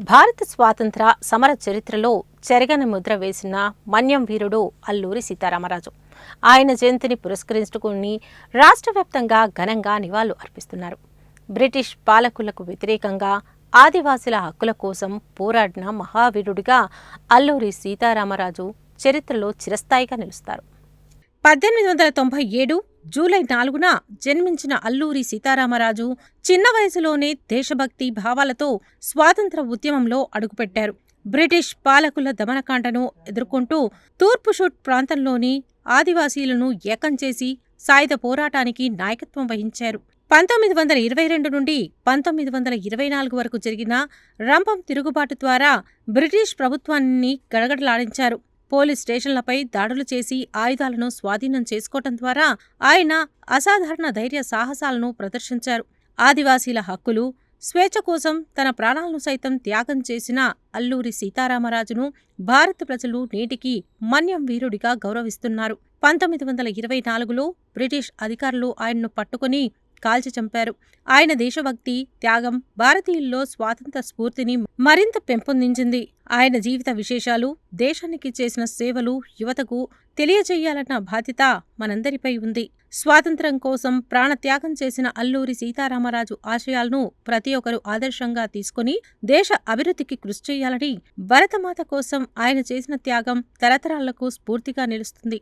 భారత స్వాతంత్ర సమర చరిత్రలో చెరగని ముద్ర వేసిన మన్యం వీరుడు అల్లూరి సీతారామరాజు. ఆయన జయంతిని పురస్కరించుకుని రాష్ట్ర వ్యాప్తంగా ఘనంగా నివాళులు అర్పిస్తున్నారు. బ్రిటిష్ పాలకులకు వ్యతిరేకంగా ఆదివాసీల హక్కుల కోసం పోరాడిన మహావీరుడిగా అల్లూరి సీతారామరాజు చరిత్రలో చిరస్థాయిగా నిలుస్తారు. 1897 జూలై 4న జన్మించిన అల్లూరి సీతారామరాజు చిన్న వయసులోనే దేశభక్తి భావాలతో స్వాతంత్ర ఉద్యమంలో అడుగుపెట్టారు. బ్రిటిష్ పాలకుల దమనకాండను ఎదుర్కొంటూ తూర్పు షూట్ ప్రాంతంలోని ఆదివాసీలను ఏకం చేసి సాయుధ పోరాటానికి నాయకత్వం వహించారు. 1922 నుండి 1924 వరకు జరిగిన రంపం తిరుగుబాటు ద్వారా బ్రిటిష్ ప్రభుత్వాన్ని గడగడలాడించారు. పోలీస్ స్టేషన్లపై దాడులు చేసి ఆయుధాలను స్వాధీనం చేసుకోవటం ద్వారా ఆయన అసాధారణ ధైర్య సాహసాలను ప్రదర్శించారు. ఆదివాసీల హక్కులు, స్వేచ్ఛ కోసం తన ప్రాణాలను సైతం త్యాగం చేసిన అల్లూరి సీతారామరాజును భారత ప్రజలు నేటికి మన్యం వీరుడిగా గౌరవిస్తున్నారు. 1924లో బ్రిటిష్ అధికారులు ఆయన్ను పట్టుకుని కాల్చి చంపారు. ఆయన దేశభక్తి, త్యాగం భారతీయుల్లో స్వాతంత్ర స్ఫూర్తిని మరింత పెంపొందించింది. ఆయన జీవిత విశేషాలు, దేశానికి చేసిన సేవలు యువతకు తెలియజేయాలన్న బాధ్యత మనందరిపై ఉంది. స్వాతంత్ర్యం కోసం ప్రాణత్యాగం చేసిన అల్లూరి సీతారామరాజు ఆశయాలను ప్రతి ఒక్కరూ ఆదర్శంగా తీసుకుని దేశ అభివృద్ధికి కృషి చేయాలని, భరతమాత కోసం ఆయన చేసిన త్యాగం తరతరాలకు స్ఫూర్తిగా నిలుస్తుంది.